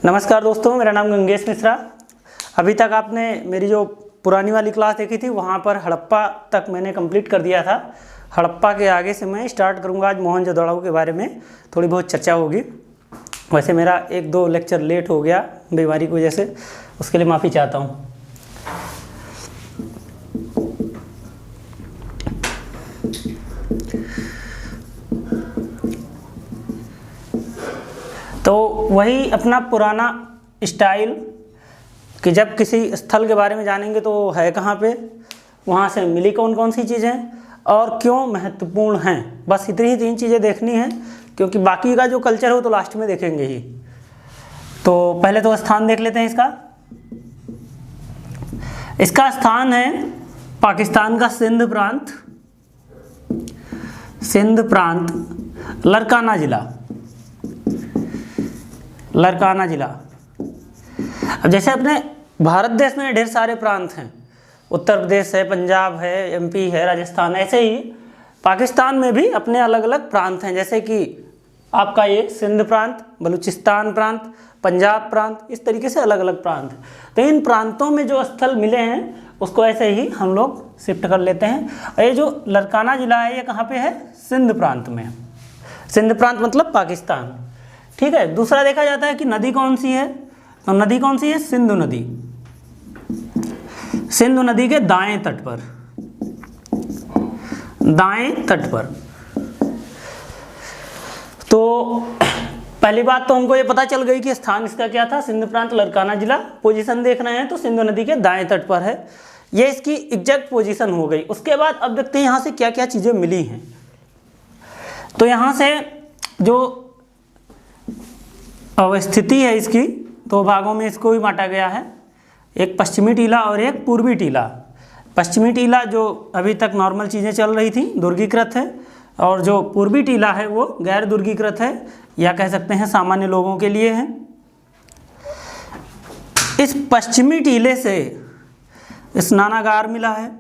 नमस्कार दोस्तों, मेरा नाम गंगेश मिश्रा। अभी तक आपने मेरी जो पुरानी वाली क्लास देखी थी वहाँ पर हड़प्पा तक मैंने कंप्लीट कर दिया था। हड़प्पा के आगे से मैं स्टार्ट करूँगा आज मोहनजोदड़ो के बारे में थोड़ी बहुत चर्चा होगी। वैसे मेरा 1-2 लेक्चर लेट हो गया बीमारी की वजह से, उसके लिए माफ़ी चाहता हूँ। तो वही अपना पुराना स्टाइल कि जब किसी स्थल के बारे में जानेंगे तो है कहाँ पे, वहाँ से मिली कौन कौन सी चीज़ें और क्यों महत्वपूर्ण हैं। बस इतनी ही 3 चीज़ें देखनी हैं, क्योंकि बाकी का जो कल्चर हो तो लास्ट में देखेंगे ही। तो पहले तो स्थान देख लेते हैं इसका स्थान है पाकिस्तान का सिंध प्रांत, लरकाना ज़िला। अब जैसे अपने भारत देश में ढेर सारे प्रांत हैं, उत्तर प्रदेश है, पंजाब है, एमपी है, राजस्थान, ऐसे ही पाकिस्तान में भी अपने अलग अलग प्रांत हैं। जैसे कि आपका ये सिंध प्रांत, बलूचिस्तान प्रांत, पंजाब प्रांत, इस तरीके से अलग अलग प्रांत। तो इन प्रांतों में जो स्थल मिले हैं उसको ऐसे ही हम लोग शिफ्ट कर लेते हैं। और ये जो लरकाना ज़िला है ये कहाँ पे है? सिंध प्रांत में। सिंध प्रांत मतलब पाकिस्तान, ठीक है। दूसरा देखा जाता है कि नदी कौन सी है, तो नदी कौन सी है? सिंधु नदी। सिंधु नदी के दाएं तट पर। तो पहली बात तो हमको ये पता चल गई कि स्थान इसका क्या था, सिंध प्रांत लरकाना जिला। पोजीशन देख रहे हैं तो सिंधु नदी के दाएं तट पर है, ये इसकी एग्जैक्ट पोजीशन हो गई। उसके बाद अब देखते हैं यहाँ से क्या क्या चीज़ें मिली हैं। तो यहाँ से जो अवस्थिति है इसकी 2 भागों में इसको भी बांटा गया है, एक पश्चिमी टीला और एक पूर्वी टीला। पश्चिमी टीला जो अभी तक नॉर्मल चीज़ें चल रही थी दुर्गीकृत है, और जो पूर्वी टीला है वो गैर दुर्गीकृत है, या कह सकते हैं सामान्य लोगों के लिए है। इस पश्चिमी टीले से स्नानागार मिला है,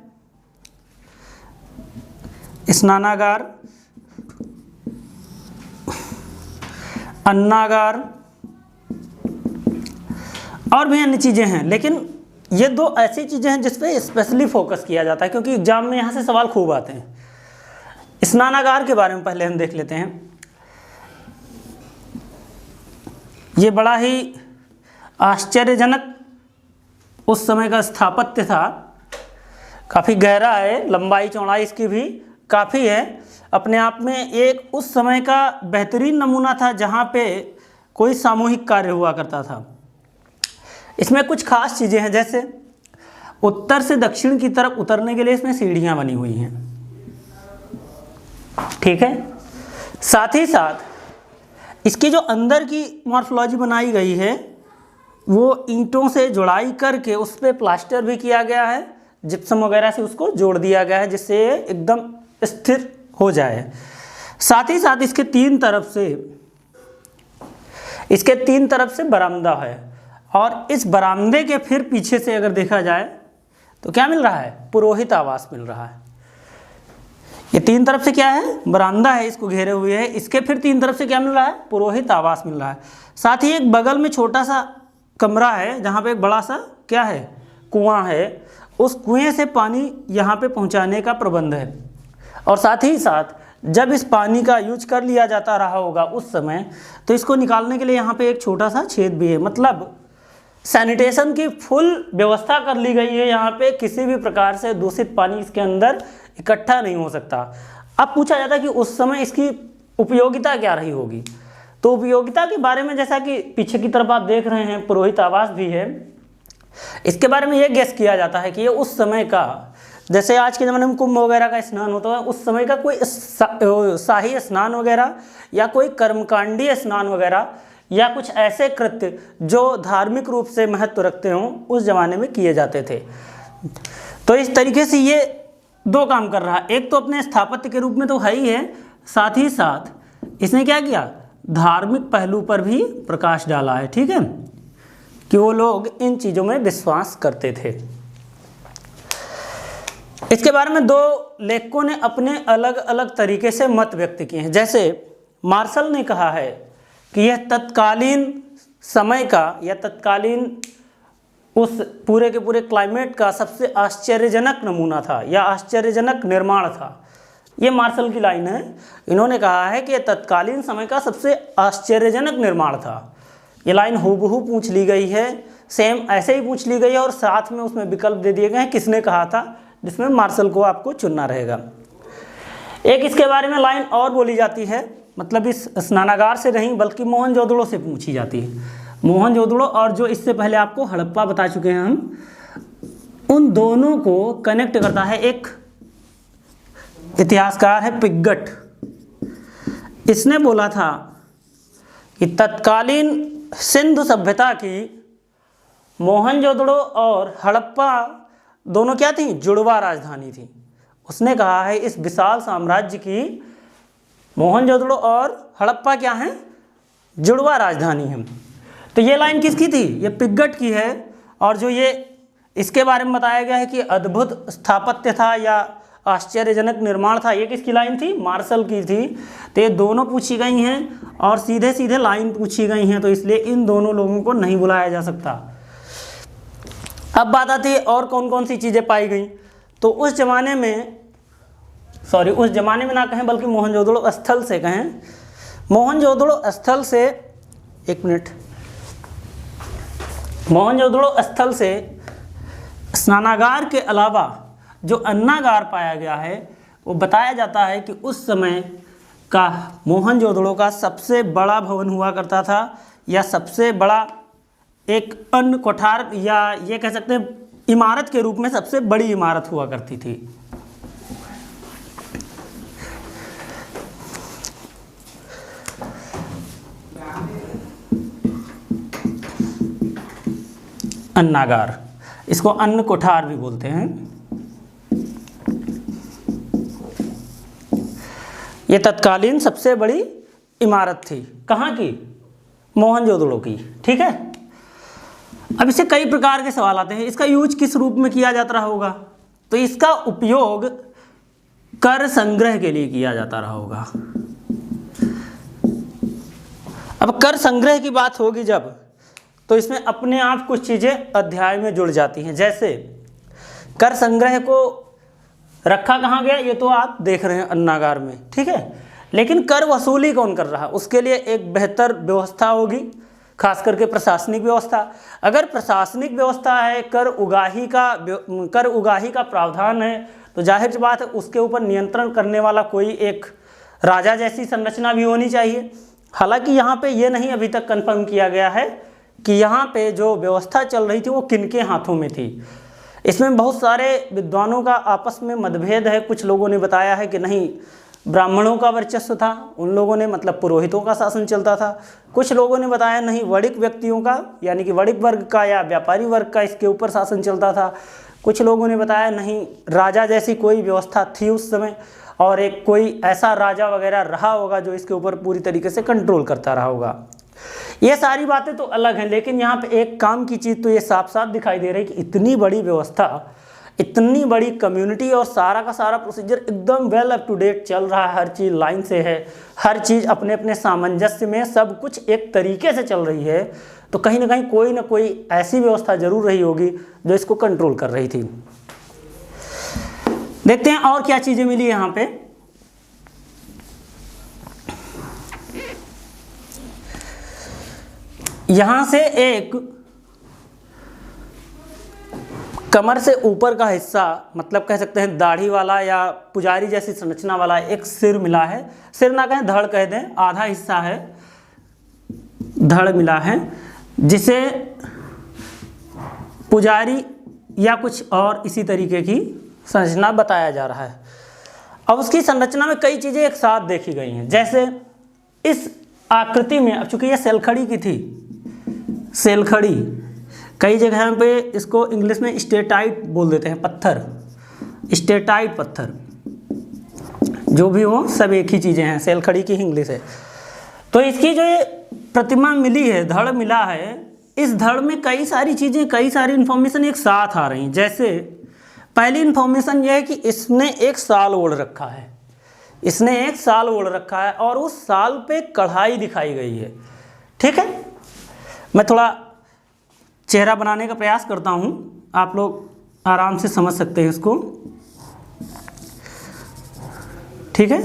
स्नानागार, अन्नागार और भी अन्य चीज़ें हैं। लेकिन ये 2 ऐसी चीज़ें हैं जिस पे स्पेशली फोकस किया जाता है, क्योंकि एग्जाम में यहाँ से सवाल खूब आते हैं। स्नानागार के बारे में पहले हम देख लेते हैं। ये बड़ा ही आश्चर्यजनक उस समय का स्थापत्य था, काफ़ी गहरा है, लंबाई चौड़ाई इसकी भी काफ़ी है। अपने आप में एक उस समय का बेहतरीन नमूना था जहाँ पे कोई सामूहिक कार्य हुआ करता था। इसमें कुछ खास चीज़ें हैं, जैसे उत्तर से दक्षिण की तरफ उतरने के लिए इसमें सीढ़ियाँ बनी हुई हैं, ठीक है। साथ ही साथ इसकी जो अंदर की मॉर्फोलॉजी बनाई गई है वो ईंटों से जुड़ाई करके उस पर प्लास्टर भी किया गया है, जिप्सम वगैरह से उसको जोड़ दिया गया है जिससे एकदम स्थिर हो जाए। साथ ही साथ इसके तीन तरफ से बरामदा है, और इस बरामदे के फिर पीछे से अगर देखा जाए तो क्या मिल रहा है? पुरोहित आवास मिल रहा है। ये 3 तरफ से क्या है? बरामदा है, इसको घेरे हुए है। इसके फिर 3 तरफ से क्या मिल रहा है? पुरोहित आवास मिल रहा है। साथ ही एक बगल में छोटा सा कमरा है जहाँ पे एक बड़ा सा क्या है? कुआं है। उस कुएं से पानी यहाँ पे पहुँचाने का प्रबंध है। और साथ ही साथ जब इस पानी का यूज कर लिया जाता रहा होगा उस समय, तो इसको निकालने के लिए यहाँ पे एक छोटा सा छेद भी है। मतलब सैनिटेशन की फुल व्यवस्था कर ली गई है। यहाँ पे किसी भी प्रकार से दूषित पानी इसके अंदर इकट्ठा नहीं हो सकता। अब पूछा जाता है कि उस समय इसकी उपयोगिता क्या रही होगी। तो उपयोगिता के बारे में, जैसा कि पीछे की तरफ आप देख रहे हैं पुरोहित आवास भी है, इसके बारे में ये गेस किया जाता है कि ये उस समय का, जैसे आज के ज़माने में कुंभ वगैरह का स्नान होता है, उस समय का कोई शाही स्नान वगैरह या कोई कर्मकांडीय स्नान वगैरह या कुछ ऐसे कृत्य जो धार्मिक रूप से महत्व रखते हों उस ज़माने में किए जाते थे। तो इस तरीके से ये 2 काम कर रहा है। एक तो अपने स्थापत्य के रूप में तो है ही है, साथ ही साथ इसने क्या किया? धार्मिक पहलू पर भी प्रकाश डाला है, ठीक है, कि वो लोग इन चीज़ों में विश्वास करते थे। इसके बारे में 2 लेखकों ने अपने अलग अलग तरीके से मत व्यक्त किए हैं। जैसे मार्शल ने कहा है कि यह तत्कालीन समय का या तत्कालीन उस पूरे के पूरे क्लाइमेट का सबसे आश्चर्यजनक नमूना था या आश्चर्यजनक निर्माण था। ये मार्शल की लाइन है। इन्होंने कहा है कि तत्कालीन समय का सबसे आश्चर्यजनक निर्माण था। ये लाइन हूबहू पूछ ली गई है, सेम ऐसे ही पूछ ली गई है और साथ में उसमें विकल्प दे दिए गए हैं किसने कहा था, जिसमें मार्शल को आपको चुनना रहेगा। एक इसके बारे में लाइन और बोली जाती है, मतलब इस स्नानागार से नहीं बल्कि मोहनजोदड़ो से पूछी जाती है। मोहनजोदड़ो और जो इससे पहले आपको हड़प्पा बता चुके हैं हम, उन दोनों को कनेक्ट करता है एक इतिहासकार है पिग्गट। इसने बोला था कि तत्कालीन सिंधु सभ्यता की मोहनजोदड़ो और हड़प्पा दोनों क्या थी, जुड़वा राजधानी थी। उसने कहा है इस विशाल साम्राज्य की मोहनजोदड़ो और हड़प्पा क्या है, जुड़वा राजधानी है। तो ये लाइन किसकी थी, ये पिग्गट की है। और जो ये इसके बारे में बताया गया है कि अद्भुत स्थापत्य था या आश्चर्यजनक निर्माण था, ये किसकी लाइन थी, मार्शल की थी। तो ये दोनों पूछी गई हैं और सीधे सीधे लाइन पूछी गई हैं, तो इसलिए इन दोनों लोगों को नहीं बुलाया जा सकता। अब बात आती है और कौन कौन सी चीज़ें पाई गई। तो उस जमाने में, सॉरी उस जमाने में ना कहें बल्कि मोहनजोदड़ो स्थल से कहें, मोहनजोदड़ो स्थल से, एक मिनट, मोहनजोदड़ो स्थल से स्नानागार के अलावा जो अन्नागार पाया गया है, वो बताया जाता है कि उस समय का मोहनजोदड़ो का सबसे बड़ा भवन हुआ करता था या सबसे बड़ा एक अन्न कोठार या ये कह सकते हैं इमारत के रूप में सबसे बड़ी इमारत हुआ करती थी। अन्नागार, इसको अन्न कोठार भी बोलते हैं। ये तत्कालीन सबसे बड़ी इमारत थी, कहाँ की, मोहनजोदड़ो की। ठीक है, अब इससे कई प्रकार के सवाल आते हैं, इसका यूज किस रूप में किया जाता रहा होगा। तो इसका उपयोग कर संग्रह के लिए किया जाता रहा होगा। अब कर संग्रह की बात होगी जब, तो इसमें अपने आप कुछ चीज़ें अध्याय में जुड़ जाती हैं। जैसे कर संग्रह को रखा कहाँ गया, ये तो आप देख रहे हैं अन्नागार में, ठीक है। लेकिन कर वसूली कौन कर रहा, उसके लिए एक बेहतर व्यवस्था होगी, खास करके प्रशासनिक व्यवस्था। अगर प्रशासनिक व्यवस्था है, कर उगाही का प्रावधान है, तो जाहिर सी बात है उसके ऊपर नियंत्रण करने वाला कोई एक राजा जैसी संरचना भी होनी चाहिए। हालांकि यहाँ पे ये नहीं अभी तक कंफर्म किया गया है कि यहाँ पे जो व्यवस्था चल रही थी वो किनके हाथों में थी। इसमें बहुत सारे विद्वानों का आपस में मतभेद है। कुछ लोगों ने बताया है कि नहीं, ब्राह्मणों का वर्चस्व था, उन लोगों ने मतलब पुरोहितों का शासन चलता था। कुछ लोगों ने बताया नहीं, वणिक व्यक्तियों का यानी कि वणिक वर्ग का या व्यापारी वर्ग का इसके ऊपर शासन चलता था। कुछ लोगों ने बताया नहीं, राजा जैसी कोई व्यवस्था थी उस समय और एक कोई ऐसा राजा वगैरह रहा होगा जो इसके ऊपर पूरी तरीके से कंट्रोल करता रहा होगा। ये सारी बातें तो अलग हैं, लेकिन यहाँ पे एक काम की चीज़ तो ये साफ साफ दिखाई दे रही है कि इतनी बड़ी व्यवस्था, इतनी बड़ी कम्युनिटी और सारा का सारा प्रोसीजर एकदम वेल अप टू डेट चल रहा है। हर चीज़ लाइन से है, हर चीज़ अपने अपने सामंजस्य में, सब कुछ एक तरीके से चल रही है। तो कहीं ना कोई ऐसी व्यवस्था जरूर रही होगी जो इसको कंट्रोल कर रही थी। देखते हैं और क्या चीज़ें मिली यहाँ पे। यहाँ से एक कमर से ऊपर का हिस्सा, मतलब कह सकते हैं दाढ़ी वाला या पुजारी जैसी संरचना वाला एक सिर मिला है। सिर ना कहें, धड़ कह दें, आधा हिस्सा है, धड़ मिला है, जिसे पुजारी या कुछ और इसी तरीके की संरचना बताया जा रहा है। अब उसकी संरचना में कई चीज़ें एक साथ देखी गई हैं। जैसे इस आकृति में, अब चूंकि ये सेलखड़ी की थी, सेलखड़ी, कई जगह पे इसको इंग्लिश में स्टेटाइट बोल देते हैं, पत्थर, स्टेटाइट पत्थर, जो भी हो सब एक ही चीज़ें हैं, सेलखड़ी की इंग्लिश है। तो इसकी जो ये प्रतिमा मिली है, धड़ मिला है, इस धड़ में कई सारी चीज़ें, कई सारी इन्फॉर्मेशन एक साथ आ रही हैं। जैसे पहली इन्फॉर्मेशन यह है कि इसने एक साल ओढ़ रखा है, इसने एक साल ओढ़ रखा है और उस साल पे कढ़ाई दिखाई गई है, ठीक है। मैं थोड़ा चेहरा बनाने का प्रयास करता हूँ, आप लोग आराम से समझ सकते हैं इसको। ठीक है,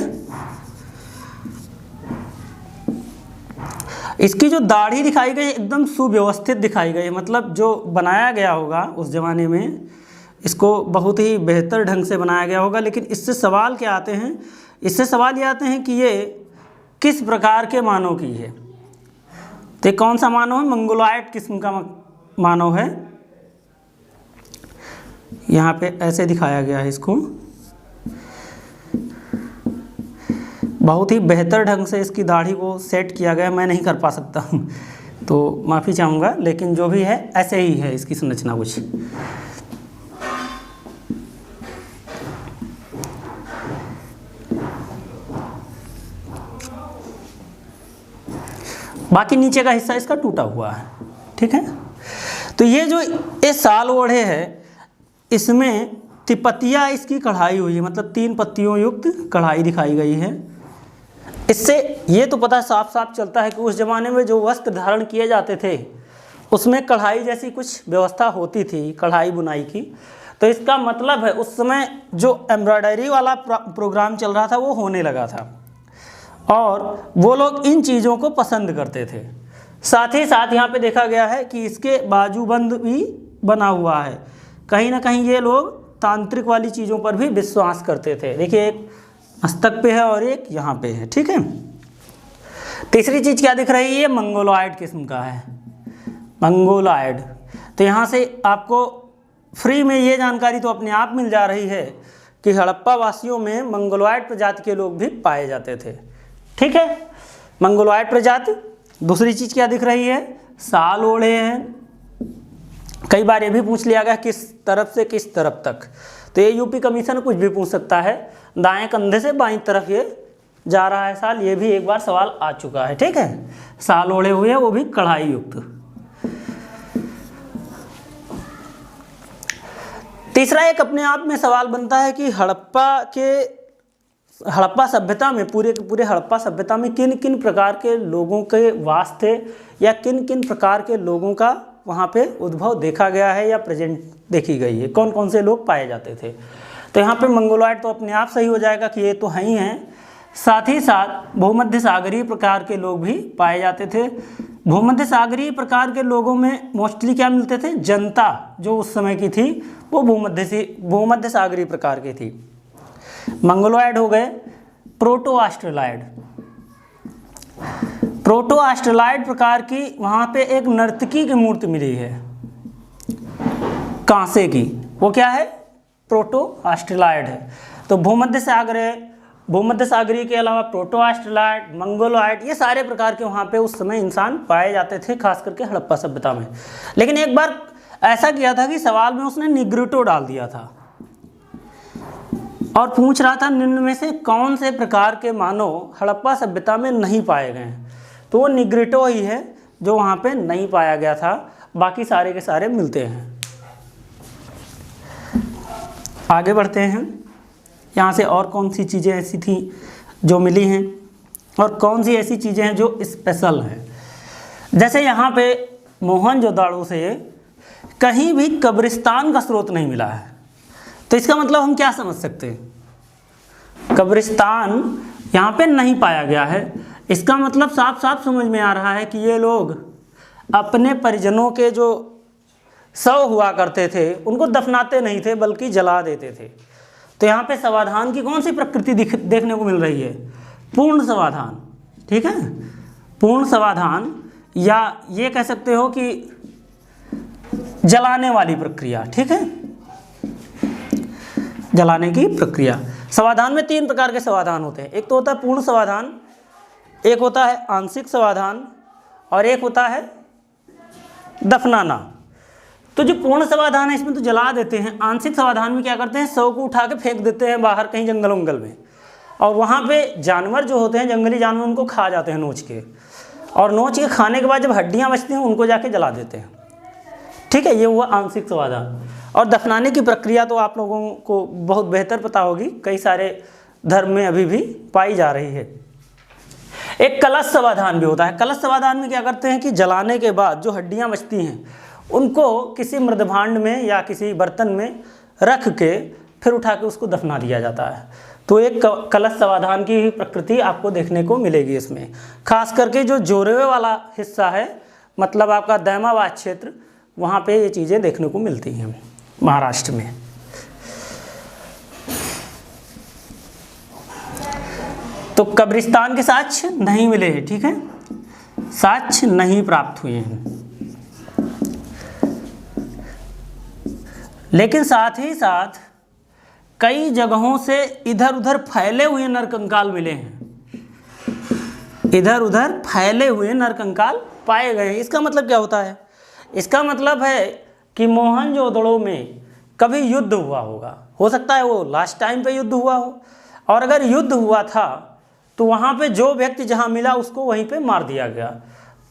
इसकी जो दाढ़ी दिखाई गई एकदम सुव्यवस्थित दिखाई गई है, मतलब जो बनाया गया होगा उस ज़माने में इसको बहुत ही बेहतर ढंग से बनाया गया होगा। लेकिन इससे सवाल क्या आते हैं, इससे सवाल ये आते हैं कि ये किस प्रकार के मानव की है। तो कौन सा मानव है? मंगोलॉयड किस्म का मानव है। यहाँ पे ऐसे दिखाया गया है इसको, बहुत ही बेहतर ढंग से इसकी दाढ़ी को सेट किया गया। मैं नहीं कर पा सकता हूँ तो माफ़ी चाहूँगा, लेकिन जो भी है ऐसे ही है इसकी संरचना कुछ। बाकी नीचे का हिस्सा इसका टूटा हुआ है। ठीक है, तो ये जो ये साल ओढ़े है इसमें तिपतिया इसकी कढ़ाई हुई है, मतलब 3 पत्तियों युक्त कढ़ाई दिखाई गई है। इससे ये तो पता साफ साफ चलता है कि उस ज़माने में जो वस्त्र धारण किए जाते थे उसमें कढ़ाई जैसी कुछ व्यवस्था होती थी, कढ़ाई बुनाई की। तो इसका मतलब है उस समय जो एम्ब्रॉयडरी वाला प्रोग्राम चल रहा था वो होने लगा था और वो लोग इन चीज़ों को पसंद करते थे। साथ ही साथ यहाँ पे देखा गया है कि इसके बाजूबंद भी बना हुआ है। कहीं ना कहीं ये लोग तांत्रिक वाली चीज़ों पर भी विश्वास करते थे। देखिए, एक मस्तक पे है और एक यहाँ पे है। ठीक है, तीसरी चीज़ क्या दिख रही है? मंगोलॉयड किस्म का है, मंगोलॉयड। तो यहाँ से आपको फ्री में ये जानकारी तो अपने आप मिल जा रही है कि हड़प्पा वासियों में मंगोलॉयड प्रजाति के लोग भी पाए जाते थे। ठीक है, मंगोलॉयड प्रजाति। दूसरी चीज़ क्या दिख रही है? साल ओढ़े हैं। कई बार ये भी पूछ लिया गया किस तरफ से किस तरफ तक, तो ये यूपी कमीशन कुछ भी पूछ सकता है। दाएं कंधे से बाईं तरफ ये जा रहा है साल, ये भी एक बार सवाल आ चुका है। ठीक है, साल ओढ़े हुए हैं, वो भी कढ़ाई युक्त। तीसरा एक अपने आप में सवाल बनता है कि हड़प्पा सभ्यता में, पूरे हड़प्पा सभ्यता में किन किन प्रकार के लोगों के वास थे या किन किन प्रकार के लोगों का वहाँ पे उद्भव देखा गया है या प्रेजेंट देखी गई है, कौन कौन से लोग पाए जाते थे। तो यहाँ पे मंगोलॉयड तो अपने आप सही हो जाएगा कि ये तो हैं ही हैं। साथ ही साथ भूमध्य सागरीय प्रकार के लोग भी पाए जाते थे। भूमध्य सागरीय प्रकार के लोगों में मोस्टली क्या मिलते थे? जनता जो उस समय की थी वो भूमध्य सागरीय प्रकार की थी। मंगोलॉयड हो गए। प्रोटो ऑस्ट्रेलॉयड, प्रोटो ऑस्ट्रेलॉयड प्रकार की वहाँ पे एक नर्तकी की मूर्ति मिली है कांसे की, वो क्या है? प्रोटो ऑस्ट्रेलॉयड है। तो भूमध्य सागरीय के अलावा प्रोटो ऑस्ट्रेलॉयड, मंगोलॉयड, ये सारे प्रकार के वहाँ पे उस समय इंसान पाए जाते थे, खास करके हड़प्पा सभ्यता में। लेकिन एक बार ऐसा किया था कि सवाल में उसने निग्रिटो डाल दिया था और पूछ रहा था निम्न में से कौन से प्रकार के मानव हड़प्पा सभ्यता में नहीं पाए गए। तो वो निग्रिटो ही है जो वहाँ पे नहीं पाया गया था, बाकी सारे के सारे मिलते हैं। आगे बढ़ते हैं, यहाँ से और कौन सी चीज़ें ऐसी थी जो मिली हैं और कौन सी ऐसी चीज़ें हैं जो स्पेशल हैं। जैसे यहाँ पे मोहनजोदाड़ो से कहीं भी कब्रिस्तान का स्रोत नहीं मिला है। तो इसका मतलब हम क्या समझ सकते हैं? कब्रिस्तान यहाँ पे नहीं पाया गया है। इसका मतलब साफ साफ समझ में आ रहा है कि ये लोग अपने परिजनों के जो शव हुआ करते थे उनको दफनाते नहीं थे बल्कि जला देते थे। तो यहाँ पे समाधान की कौन सी प्रकृति देखने को मिल रही है? पूर्ण समाधान। ठीक है, पूर्ण समाधान, या ये कह सकते हो कि जलाने वाली प्रक्रिया। ठीक है, जलाने की प्रक्रिया। समाधान में 3 प्रकार के समाधान होते हैं। एक तो होता है पूर्ण समाधान, एक होता है आंशिक समाधान और एक होता है दफनाना। तो जो पूर्ण समाधान है इसमें तो जला देते हैं। आंशिक समाधान में क्या करते हैं? शव को उठा के फेंक देते हैं बाहर कहीं जंगल वंगल में, और वहाँ पे जानवर जो होते हैं, जंगली जानवर, उनको खा जाते हैं नोच के, और नोच के खाने के बाद जब हड्डियाँ बचती हैं उनको जाके जला देते हैं। ठीक है, ये हुआ आंशिक समाधान। और दफनाने की प्रक्रिया तो आप लोगों को बहुत बेहतर पता होगी, कई सारे धर्म में अभी भी पाई जा रही है। एक कलश समाधान भी होता है। कलश समाधान में क्या करते हैं कि जलाने के बाद जो हड्डियां बचती हैं उनको किसी मृदभांड में या किसी बर्तन में रख के फिर उठा के उसको दफना दिया जाता है। तो एक कलश समाधान की ही प्रकृति आपको देखने को मिलेगी इसमें। खास करके जो जोरवे वाला हिस्सा है, मतलब आपका दैमाबाद क्षेत्र, वहाँ पे ये चीज़ें देखने को मिलती हैं महाराष्ट्र में। तो कब्रिस्तान के साक्ष्य नहीं मिले हैं, ठीक है, साक्ष्य नहीं प्राप्त हुए हैं। लेकिन साथ ही साथ कई जगहों से इधर उधर फैले हुए नरकंकाल मिले हैं, इधर उधर फैले हुए नरकंकाल पाए गए हैं। इसका मतलब क्या होता है? इसका मतलब है कि मोहनजोदड़ो में कभी युद्ध हुआ होगा, हो सकता है वो लास्ट टाइम पे युद्ध हुआ हो, और अगर युद्ध हुआ था तो वहाँ पे जो व्यक्ति जहाँ मिला उसको वहीं पे मार दिया गया,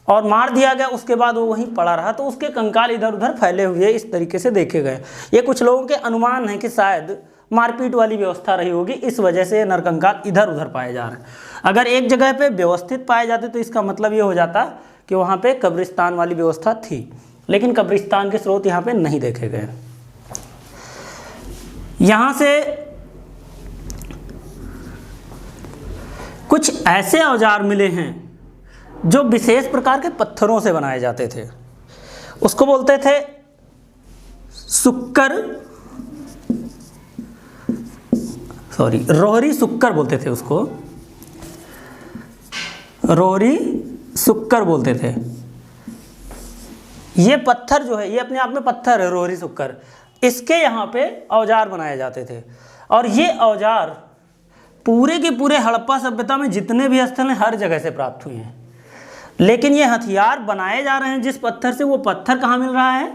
और मार दिया गया उसके बाद वो वहीं पड़ा रहा, तो उसके कंकाल इधर उधर फैले हुए इस तरीके से देखे गए। ये कुछ लोगों के अनुमान है कि शायद मारपीट वाली व्यवस्था रही होगी, इस वजह से नरकंकाल इधर उधर पाए जा रहे हैं। अगर एक जगह पे व्यवस्थित पाए जाते तो इसका मतलब ये हो जाता कि वहाँ पे कब्रिस्तान वाली व्यवस्था थी, लेकिन कब्रिस्तान के स्रोत यहाँ पे नहीं देखे गए। यहाँ से कुछ ऐसे औजार मिले हैं जो विशेष प्रकार के पत्थरों से बनाए जाते थे, उसको बोलते थे रोहरी सुक्कर बोलते थे उसको, रोहरी सुक्कर बोलते थे। ये पत्थर जो है ये अपने आप में पत्थर है, रोहरी सुक्कर, इसके यहाँ पे औजार बनाए जाते थे। और ये औजार पूरे के पूरे हड़प्पा सभ्यता में जितने भी स्थल हैं हर जगह से प्राप्त हुए हैं। लेकिन ये हथियार बनाए जा रहे हैं जिस पत्थर से, वो पत्थर कहाँ मिल रहा है?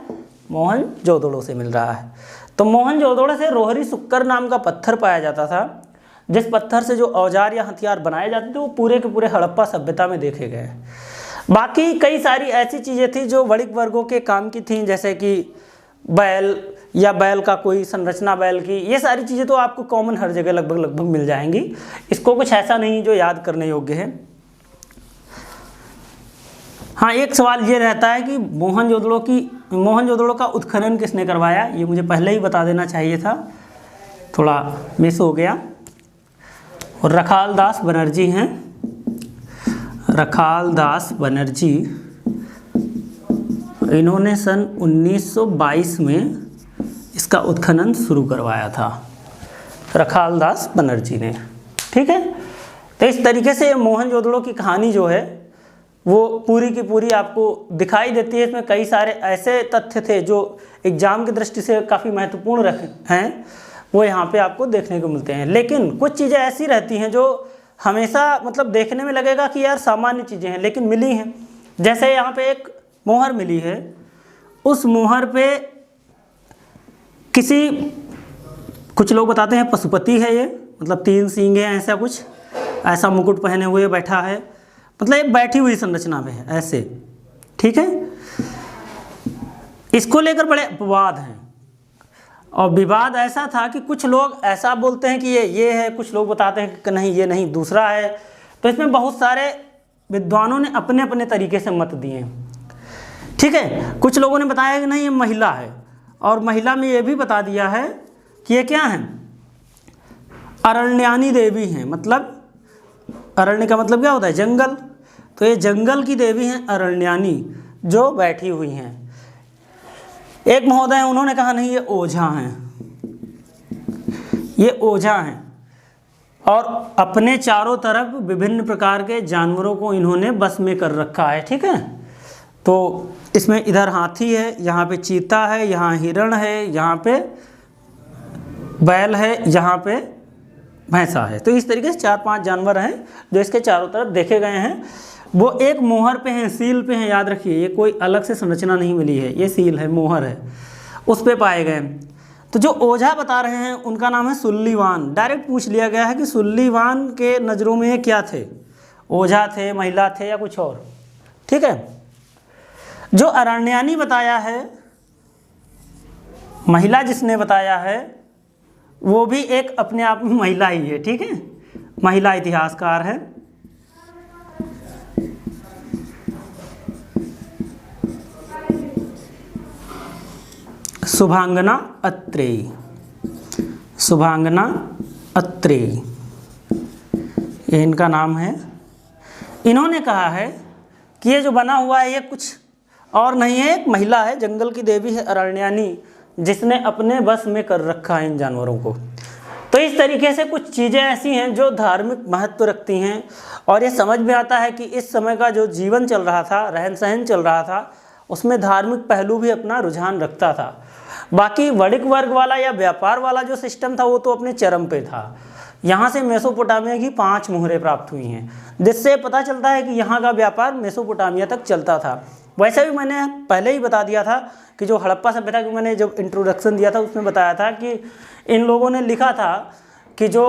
मोहनजोदड़ो से मिल रहा है। तो मोहनजोदड़ो से रोहरी सुक्कर नाम का पत्थर पाया जाता था, जिस पत्थर से जो औजार या हथियार बनाए जाते थे वो पूरे के पूरे हड़प्पा सभ्यता में देखे गए। बाकी कई सारी ऐसी चीज़ें थी जो वणिक वर्गों के काम की थीं, जैसे कि बैल या बैल का कोई संरचना बैल की, ये सारी चीज़ें तो आपको कॉमन हर जगह लगभग मिल जाएंगी। इसको कुछ ऐसा नहीं जो याद करने योग्य है। हाँ, एक सवाल ये रहता है कि मोहनजोदड़ो का उत्खनन किसने करवाया? ये मुझे पहले ही बता देना चाहिए था, थोड़ा मिस हो गया। और रखालदास बनर्जी हैं, रखालदास बनर्जी, इन्होंने सन 1922 में इसका उत्खनन शुरू करवाया था, रखालदास बनर्जी ने, ठीक है। तो इस तरीके से मोहनजोदड़ो की कहानी जो है वो पूरी की पूरी आपको दिखाई देती है। इसमें कई सारे ऐसे तथ्य थे जो एग्जाम की दृष्टि से काफ़ी महत्वपूर्ण हैं, वो यहाँ पे आपको देखने को मिलते हैं। लेकिन कुछ चीज़ें ऐसी रहती हैं जो हमेशा मतलब देखने में लगेगा कि यार सामान्य चीज़ें हैं, लेकिन मिली हैं। जैसे यहाँ पे एक मोहर मिली है, उस मोहर पे कुछ लोग बताते हैं पशुपति है ये, मतलब 3 सींग हैं, ऐसा कुछ, ऐसा मुकुट पहने हुए बैठा है, मतलब एक बैठी हुई संरचना में है ऐसे, ठीक है। इसको लेकर बड़े अपवाद हैं, और विवाद ऐसा था कि कुछ लोग ऐसा बोलते हैं कि ये है, कुछ लोग बताते हैं कि नहीं ये नहीं दूसरा है। तो इसमें बहुत सारे विद्वानों ने अपने अपने तरीके से मत दिए, ठीक है। कुछ लोगों ने बताया कि नहीं ये महिला है, और महिला में ये भी बता दिया है कि ये क्या है, अरण्यानी देवी हैं, मतलब अरण्य का मतलब क्या होता है? जंगल। तो ये जंगल की देवी हैं अरण्यानी, जो बैठी हुई हैं। एक महोदय हैं, उन्होंने कहा नहीं ये ओझा हैं, ये ओझा हैं, और अपने चारों तरफ विभिन्न प्रकार के जानवरों को इन्होंने बस में कर रखा है, ठीक है। तो इसमें इधर हाथी है, यहाँ पे चीता है, यहाँ हिरण है, यहाँ पे बैल है, यहाँ पे भैंसा है। तो इस तरीके से 4-5 जानवर हैं जो इसके चारों तरफ देखे गए हैं। वो एक मोहर पे हैं, सील पे हैं, याद रखिए, ये कोई अलग से संरचना नहीं मिली है, ये सील है, मोहर है, उस पे पाए गए। तो जो ओझा बता रहे हैं उनका नाम है सुल्लीवान। डायरेक्ट पूछ लिया गया है कि सुल्लीवान के नज़रों में क्या थे, ओझा थे, महिला थे या कुछ और, ठीक है। जो अरण्यानी बताया है, महिला जिसने बताया है, वो भी एक अपने आप में महिला ही है, ठीक है, महिला इतिहासकार है। शुभांगना अत्रेयी, शुभांगना अत्रेयी, ये इनका नाम है। इन्होंने कहा है कि ये जो बना हुआ है ये कुछ और नहीं है, एक महिला है, जंगल की देवी है अरण्यानी, जिसने अपने बस में कर रखा है इन जानवरों को। तो इस तरीके से कुछ चीज़ें ऐसी हैं जो धार्मिक महत्व रखती हैं, और ये समझ में आता है कि इस समय का जो जीवन चल रहा था, रहन सहन चल रहा था, उसमें धार्मिक पहलू भी अपना रुझान रखता था। बाकी वणिक वर्ग वाला या व्यापार वाला जो सिस्टम था वो तो अपने चरम पे था। यहाँ से मेसोपोटामिया की 5 मोहरें प्राप्त हुई हैं, जिससे पता चलता है कि यहाँ का व्यापार मेसोपोटामिया तक चलता था। वैसे भी मैंने पहले ही बता दिया था कि जो हड़प्पा सभ्यता की मैंने जब इंट्रोडक्शन दिया था उसमें बताया था कि इन लोगों ने लिखा था कि जो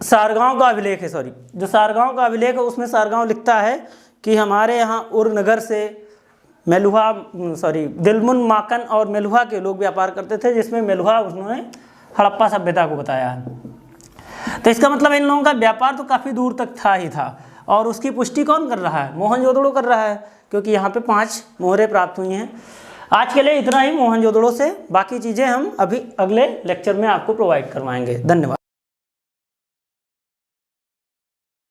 सारगांव का अभिलेख है, जो सारगांव का अभिलेख है उसमें सारगांव लिखता है कि हमारे यहाँ उरनगर से मेलुहा दिलमुन माकन और मेलुहा के लोग व्यापार करते थे, जिसमें मेलुहा उन्होंने हड़प्पा सभ्यता को बताया है। तो इसका मतलब इन लोगों का व्यापार तो काफ़ी दूर तक था ही था, और उसकी पुष्टि कौन कर रहा है? मोहनजोदड़ो कर रहा है, क्योंकि यहाँ पे 5 मोहरें प्राप्त हुई हैं। आज के लिए इतना ही मोहनजोदड़ो से, बाकी चीज़ें हम अभी अगले लेक्चर में आपको प्रोवाइड करवाएंगे। धन्यवाद।